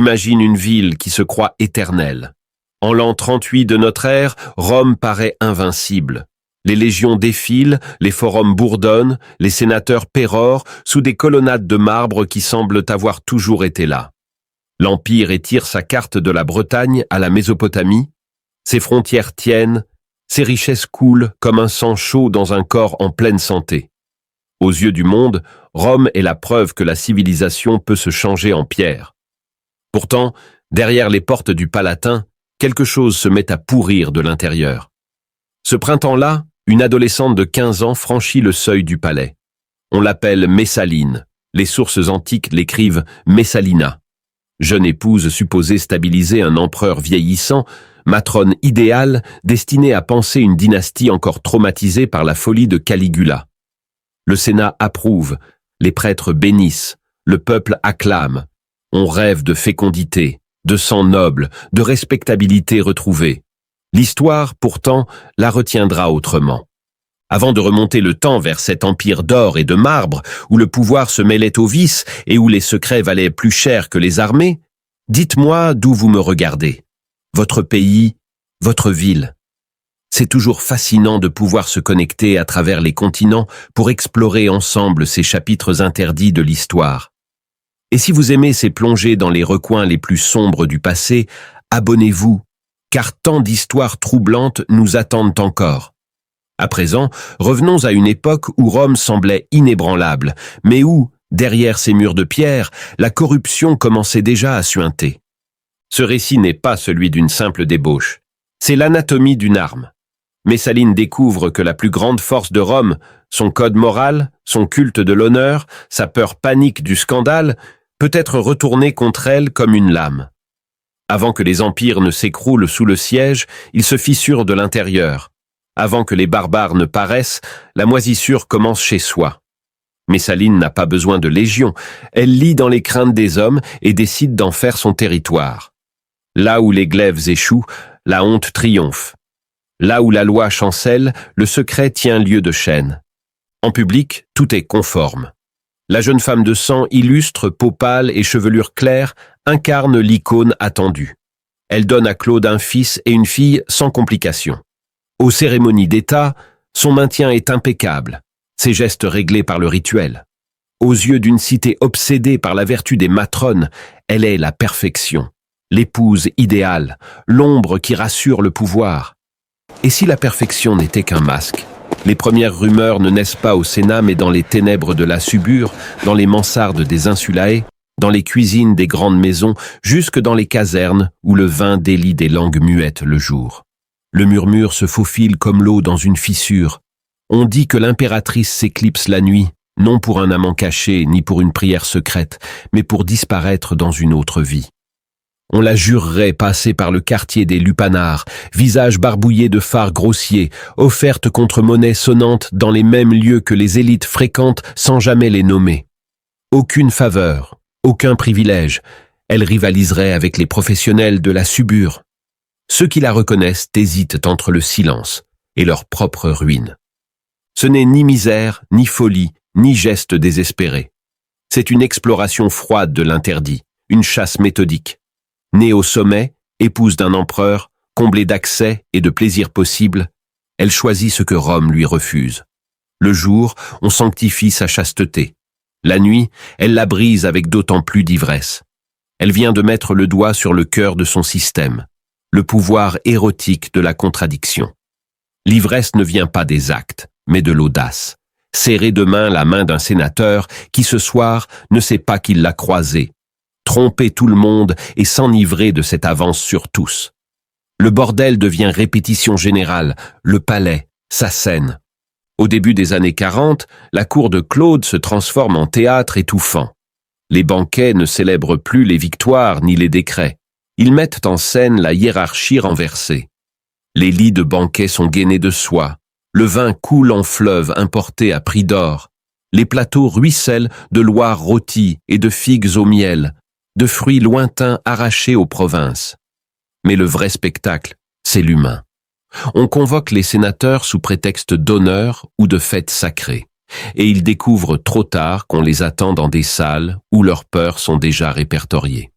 imagine une ville qui se croit éternelle. En l'an 38 de notre ère, Rome paraît invincible. Les légions défilent, les forums bourdonnent, les sénateurs pérorent sous des colonnades de marbre qui semblent avoir toujours été là. L'Empire étire sa carte de la Bretagne à la Mésopotamie, ses frontières tiennent, ses richesses coulent comme un sang chaud dans un corps en pleine santé. Aux yeux du monde, Rome est la preuve que la civilisation peut se changer en pierre. Pourtant, derrière les portes du Palatin, quelque chose se met à pourrir de l'intérieur. Ce printemps-là, une adolescente de 15 ans franchit le seuil du palais. On l'appelle Messaline. Les sources antiques l'écrivent Messalina. Jeune épouse supposée stabiliser un empereur vieillissant, matrone idéale destinée à panser une dynastie encore traumatisée par la folie de Caligula. Le Sénat approuve, les prêtres bénissent, le peuple acclame. On rêve de fécondité, de sang noble, de respectabilité retrouvée. L'histoire, pourtant, la retiendra autrement. Avant de remonter le temps vers cet empire d'or et de marbre, où le pouvoir se mêlait aux vices et où les secrets valaient plus cher que les armées, dites-moi d'où vous me regardez. Votre pays, votre ville. C'est toujours fascinant de pouvoir se connecter à travers les continents pour explorer ensemble ces chapitres interdits de l'histoire. Et si vous aimez ces plongées dans les recoins les plus sombres du passé, abonnez-vous, car tant d'histoires troublantes nous attendent encore. À présent, revenons à une époque où Rome semblait inébranlable, mais où, derrière ces murs de pierre, la corruption commençait déjà à suinter. Ce récit n'est pas celui d'une simple débauche, c'est l'anatomie d'une arme. Messaline découvre que la plus grande force de Rome, son code moral, son culte de l'honneur, sa peur panique du scandale, peut être retournée contre elle comme une lame. Avant que les empires ne s'écroulent sous le siège, ils se fissurent de l'intérieur. Avant que les barbares ne paraissent, la moisissure commence chez soi. Messaline n'a pas besoin de légion, elle lit dans les craintes des hommes et décide d'en faire son territoire. Là où les glaives échouent, la honte triomphe. Là où la loi chancelle, le secret tient lieu de chaîne. En public, tout est conforme. La jeune femme de sang illustre, peau pâle et chevelure claire, incarne l'icône attendue. Elle donne à Claude un fils et une fille sans complications. Aux cérémonies d'État, son maintien est impeccable, ses gestes réglés par le rituel. Aux yeux d'une cité obsédée par la vertu des matrones, elle est la perfection, l'épouse idéale, l'ombre qui rassure le pouvoir. Et si la perfection n'était qu'un masque? Les premières rumeurs ne naissent pas au Sénat mais dans les ténèbres de la Subure, dans les mansardes des Insulae, dans les cuisines des grandes maisons, jusque dans les casernes où le vin délie des langues muettes le jour. Le murmure se faufile comme l'eau dans une fissure. On dit que l'impératrice s'éclipse la nuit, non pour un amant caché ni pour une prière secrète, mais pour disparaître dans une autre vie. On la jurerait passer par le quartier des lupanards, visage barbouillé de fards grossiers, offerte contre monnaie sonnante dans les mêmes lieux que les élites fréquentent sans jamais les nommer. Aucune faveur, aucun privilège, elle rivaliserait avec les professionnels de la Subure. Ceux qui la reconnaissent hésitent entre le silence et leur propre ruine. Ce n'est ni misère, ni folie, ni geste désespéré. C'est une exploration froide de l'interdit, une chasse méthodique. Née au sommet, épouse d'un empereur, comblée d'accès et de plaisirs possibles, elle choisit ce que Rome lui refuse. Le jour, on sanctifie sa chasteté. La nuit, elle la brise avec d'autant plus d'ivresse. Elle vient de mettre le doigt sur le cœur de son système, le pouvoir érotique de la contradiction. L'ivresse ne vient pas des actes, mais de l'audace. Serrer de main la main d'un sénateur qui, ce soir, ne sait pas qu'il l'a croisé. Tromper tout le monde et s'enivrer de cette avance sur tous. Le bordel devient répétition générale, le palais, sa scène. Au début des années 40, la cour de Claude se transforme en théâtre étouffant. Les banquets ne célèbrent plus les victoires ni les décrets. Ils mettent en scène la hiérarchie renversée. Les lits de banquets sont gainés de soie. Le vin coule en fleuve importé à prix d'or. Les plateaux ruissellent de loire rôtie et de figues au miel, de fruits lointains arrachés aux provinces. Mais le vrai spectacle, c'est l'humain. On convoque les sénateurs sous prétexte d'honneur ou de fêtes sacrées, et ils découvrent trop tard qu'on les attend dans des salles où leurs peurs sont déjà répertoriées.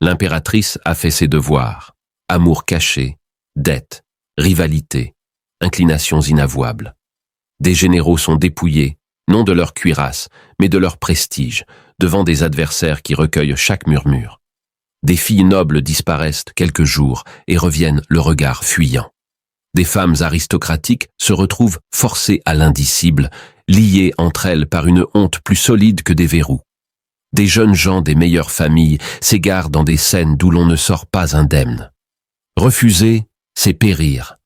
L'impératrice a fait ses devoirs. Amour caché, dette, rivalité, inclinations inavouables. Des généraux sont dépouillés, non de leur cuirasse, mais de leur prestige, devant des adversaires qui recueillent chaque murmure. Des filles nobles disparaissent quelques jours et reviennent le regard fuyant. Des femmes aristocratiques se retrouvent forcées à l'indicible, liées entre elles par une honte plus solide que des verrous. Des jeunes gens des meilleures familles s'égarent dans des scènes d'où l'on ne sort pas indemne. Refuser, c'est périr.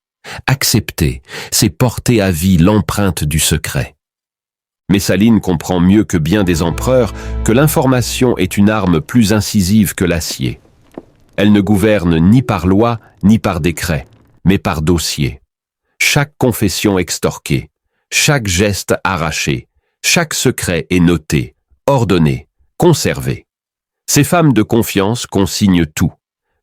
Accepter, c'est porter à vie l'empreinte du secret. Messaline comprend mieux que bien des empereurs que l'information est une arme plus incisive que l'acier. Elle ne gouverne ni par loi ni par décret, mais par dossier. Chaque confession extorquée, chaque geste arraché, chaque secret est noté, ordonné, conservé. Ces femmes de confiance consignent tout.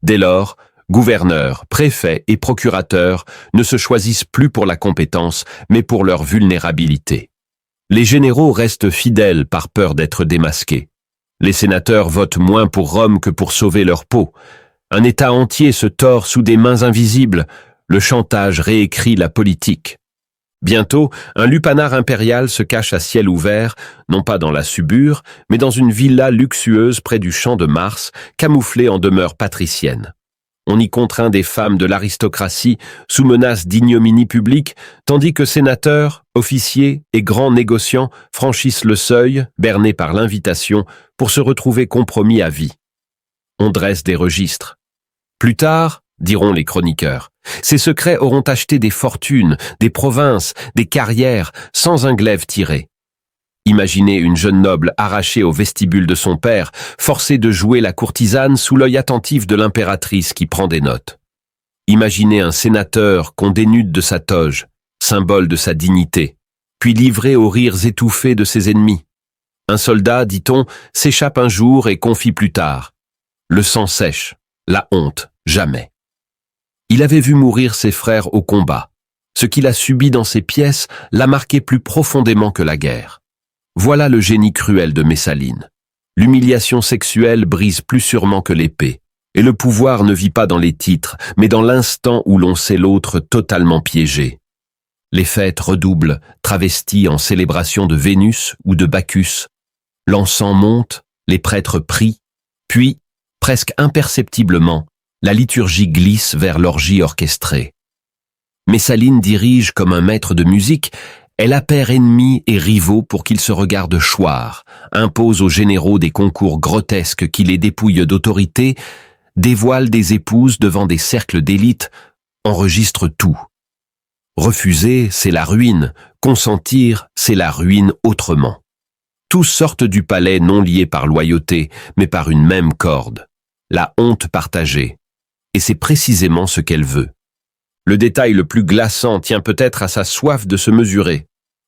Dès lors, gouverneurs, préfets et procurateurs ne se choisissent plus pour la compétence, mais pour leur vulnérabilité. Les généraux restent fidèles par peur d'être démasqués. Les sénateurs votent moins pour Rome que pour sauver leur peau. Un État entier se tord sous des mains invisibles. Le chantage réécrit la politique. Bientôt, un lupanar impérial se cache à ciel ouvert, non pas dans la Subure, mais dans une villa luxueuse près du champ de Mars, camouflée en demeure patricienne. On y contraint des femmes de l'aristocratie sous menace d'ignominie publique, tandis que sénateurs, officiers et grands négociants franchissent le seuil, bernés par l'invitation, pour se retrouver compromis à vie. On dresse des registres. Plus tard, diront les chroniqueurs, ces secrets auront acheté des fortunes, des provinces, des carrières, sans un glaive tiré. Imaginez une jeune noble arrachée au vestibule de son père, forcée de jouer la courtisane sous l'œil attentif de l'impératrice qui prend des notes. Imaginez un sénateur qu'on dénude de sa toge, symbole de sa dignité, puis livré aux rires étouffés de ses ennemis. Un soldat, dit-on, s'échappe un jour et confie plus tard. Le sang sèche, la honte, jamais. Il avait vu mourir ses frères au combat. Ce qu'il a subi dans ses pièces l'a marqué plus profondément que la guerre. Voilà le génie cruel de Messaline. L'humiliation sexuelle brise plus sûrement que l'épée, et le pouvoir ne vit pas dans les titres, mais dans l'instant où l'on sait l'autre totalement piégé. Les fêtes redoublent, travesties en célébration de Vénus ou de Bacchus. L'encens monte, les prêtres prient, puis, presque imperceptiblement, la liturgie glisse vers l'orgie orchestrée. Messaline dirige comme un maître de musique. Elle appaire ennemis et rivaux pour qu'ils se regardent choir, impose aux généraux des concours grotesques qui les dépouillent d'autorité, dévoile des épouses devant des cercles d'élite, enregistre tout. Refuser, c'est la ruine, consentir, c'est la ruine autrement. Tous sortent du palais non liés par loyauté, mais par une même corde, la honte partagée. Et c'est précisément ce qu'elle veut. Le détail le plus glaçant tient peut-être à sa soif de se mesurer.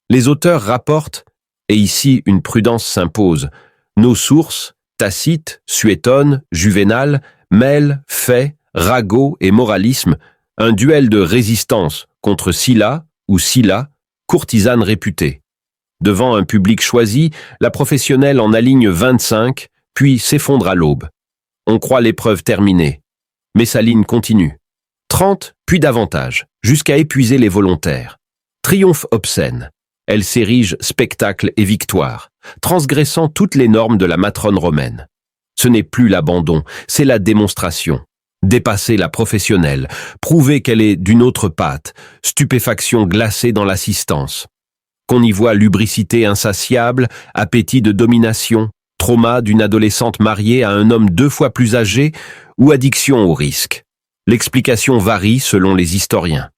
Les auteurs rapportent, et ici une prudence s'impose, nos sources, Tacite, Suétone, Juvénal, mêlent faits, ragots et moralisme, un duel de résistance contre Sylla ou Sylla, courtisane réputée. Devant un public choisi, la professionnelle en aligne 25, puis s'effondre à l'aube. On croit l'épreuve terminée. Messaline continue. 30, puis davantage, jusqu'à épuiser les volontaires. Triomphe obscène. Elle s'érige spectacle et victoire, transgressant toutes les normes de la matrone romaine. Ce n'est plus l'abandon, c'est la démonstration. Dépasser la professionnelle, prouver qu'elle est d'une autre pâte, stupéfaction glacée dans l'assistance. Qu'on y voit lubricité insatiable, appétit de domination, trauma d'une adolescente mariée à un homme 2 fois plus âgé ou addiction au risque. L'explication varie selon les historiens.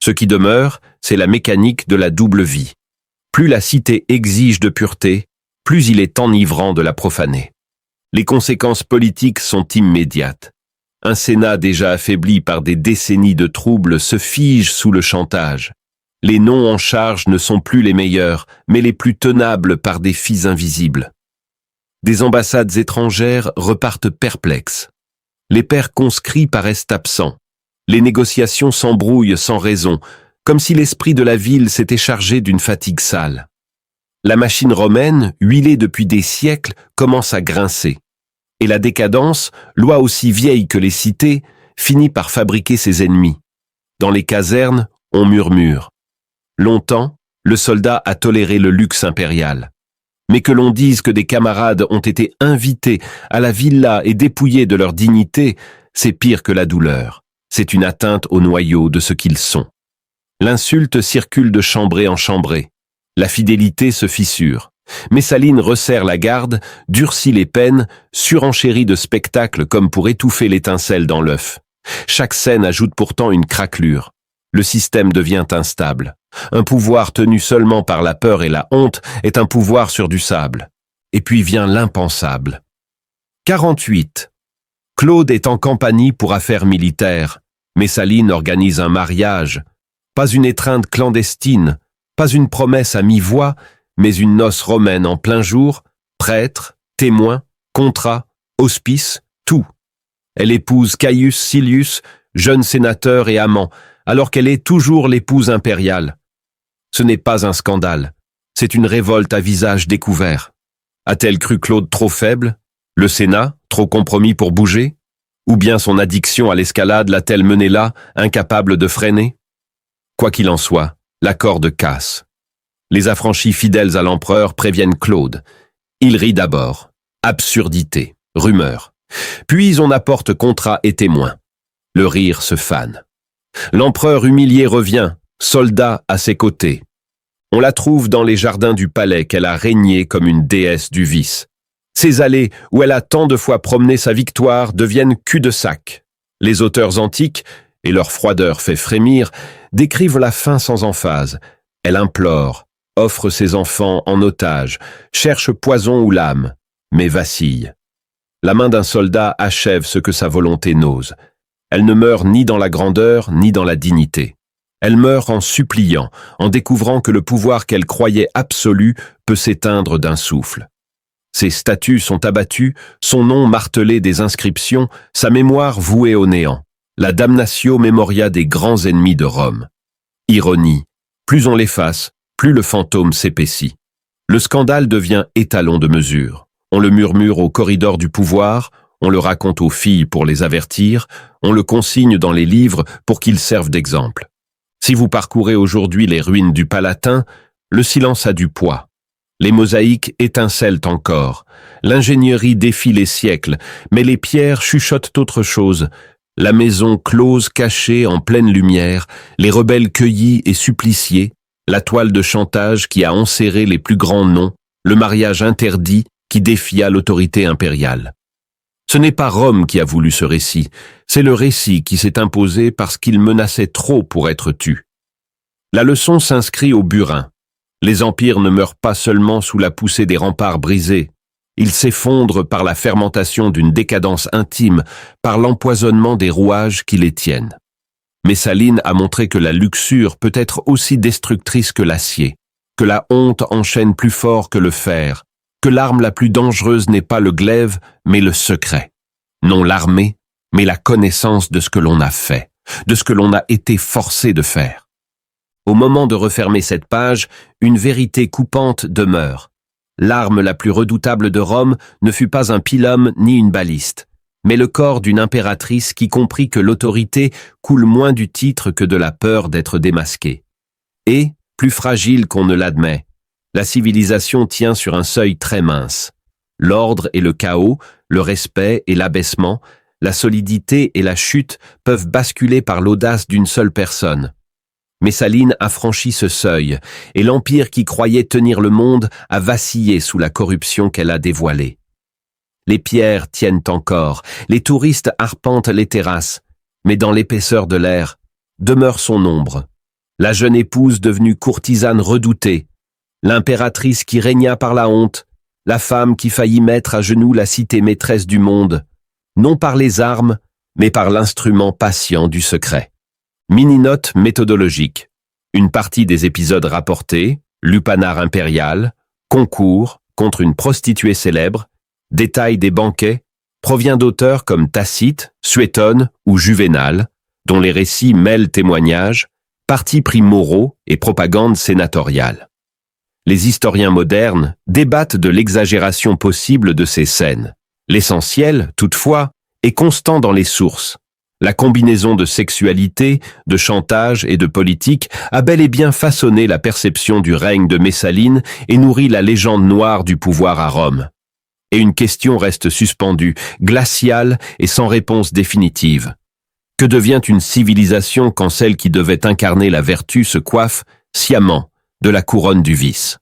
Ce qui demeure, c'est la mécanique de la double vie. Plus la cité exige de pureté, plus il est enivrant de la profaner. Les conséquences politiques sont immédiates. Un Sénat déjà affaibli par des décennies de troubles se fige sous le chantage. Les noms en charge ne sont plus les meilleurs, mais les plus tenables par des filles invisibles. Des ambassades étrangères repartent perplexes. Les pairs conscrits paraissent absents. Les négociations s'embrouillent sans raison, comme si l'esprit de la ville s'était chargé d'une fatigue sale. La machine romaine, huilée depuis des siècles, commence à grincer. Et la décadence, loi aussi vieille que les cités, finit par fabriquer ses ennemis. Dans les casernes, on murmure. Longtemps, le soldat a toléré le luxe impérial. Mais que l'on dise que des camarades ont été invités à la villa et dépouillés de leur dignité, c'est pire que la douleur. C'est une atteinte au noyau de ce qu'ils sont. L'insulte circule de chambrée en chambrée. La fidélité se fissure. Messaline resserre la garde, durcit les peines, surenchérit de spectacles comme pour étouffer l'étincelle dans l'œuf. Chaque scène ajoute pourtant une craquelure. Le système devient instable. Un pouvoir tenu seulement par la peur et la honte est un pouvoir sur du sable. Et puis vient l'impensable. 48. Claude est en Campanie pour affaires militaires. Messaline organise un mariage. Pas une étreinte clandestine, pas une promesse à mi-voix, mais une noce romaine en plein jour, prêtre, témoin, contrat, hospice, tout. Elle épouse Caius Silius, jeune sénateur et amant, alors qu'elle est toujours l'épouse impériale. Ce n'est pas un scandale, c'est une révolte à visage découvert. A-t-elle cru Claude trop faible? Le Sénat, trop compromis pour bouger? Ou bien son addiction à l'escalade l'a-t-elle mené là, incapable de freiner? Quoi qu'il en soit, la corde casse. Les affranchis fidèles à l'empereur préviennent Claude. Il rit d'abord. Absurdité, rumeur. Puis on apporte contrat et témoin. Le rire se fane. L'empereur humilié revient, soldat à ses côtés. On la trouve dans les jardins du palais qu'elle a régné comme une déesse du vice. Ces allées où elle a tant de fois promené sa victoire deviennent cul-de-sac. Les auteurs antiques, et leur froideur fait frémir, décrivent la fin sans emphase. Elle implore, offre ses enfants en otage, cherche poison ou lame, mais vacille. La main d'un soldat achève ce que sa volonté n'ose. Elle ne meurt ni dans la grandeur, ni dans la dignité. Elle meurt en suppliant, en découvrant que le pouvoir qu'elle croyait absolu peut s'éteindre d'un souffle. Ses statues sont abattues, son nom martelé des inscriptions, sa mémoire vouée au néant. La damnatio memoria des grands ennemis de Rome. Ironie, plus on l'efface, plus le fantôme s'épaissit. Le scandale devient étalon de mesure. On le murmure au corridor du pouvoir, on le raconte aux filles pour les avertir, on le consigne dans les livres pour qu'ils servent d'exemple. Si vous parcourez aujourd'hui les ruines du Palatin, le silence a du poids. Les mosaïques étincellent encore. L'ingénierie défie les siècles, mais les pierres chuchotent autre chose. La maison close cachée en pleine lumière, les rebelles cueillis et suppliciés, la toile de chantage qui a enserré les plus grands noms, le mariage interdit qui défia l'autorité impériale. Ce n'est pas Rome qui a voulu ce récit, c'est le récit qui s'est imposé parce qu'il menaçait trop pour être tu. La leçon s'inscrit au burin. Les empires ne meurent pas seulement sous la poussée des remparts brisés. Ils s'effondrent par la fermentation d'une décadence intime, par l'empoisonnement des rouages qui les tiennent. Messaline a montré que la luxure peut être aussi destructrice que l'acier, que la honte enchaîne plus fort que le fer, que l'arme la plus dangereuse n'est pas le glaive, mais le secret. Non l'armée, mais la connaissance de ce que l'on a fait, de ce que l'on a été forcé de faire. Au moment de refermer cette page, une vérité coupante demeure. L'arme la plus redoutable de Rome ne fut pas un pilum ni une baliste, mais le corps d'une impératrice qui comprit que l'autorité coule moins du titre que de la peur d'être démasquée. Et, plus fragile qu'on ne l'admet, la civilisation tient sur un seuil très mince. L'ordre et le chaos, le respect et l'abaissement, la solidité et la chute peuvent basculer par l'audace d'une seule personne. Messaline a franchi ce seuil, et l'empire qui croyait tenir le monde a vacillé sous la corruption qu'elle a dévoilée. Les pierres tiennent encore, les touristes arpentent les terrasses, mais dans l'épaisseur de l'air demeure son ombre. La jeune épouse devenue courtisane redoutée, l'impératrice qui régna par la honte, la femme qui faillit mettre à genoux la cité maîtresse du monde, non par les armes, mais par l'instrument patient du secret. Mini-note méthodologique. Une partie des épisodes rapportés, lupanar impérial, concours contre une prostituée célèbre, détail des banquets, provient d'auteurs comme Tacite, Suétone ou Juvénal, dont les récits mêlent témoignages, partis pris moraux et propagande sénatoriale. Les historiens modernes débattent de l'exagération possible de ces scènes. L'essentiel, toutefois, est constant dans les sources. La combinaison de sexualité, de chantage et de politique a bel et bien façonné la perception du règne de Messaline et nourri la légende noire du pouvoir à Rome. Et une question reste suspendue, glaciale et sans réponse définitive. Que devient une civilisation quand celle qui devait incarner la vertu se coiffe, sciemment, de la couronne du vice ?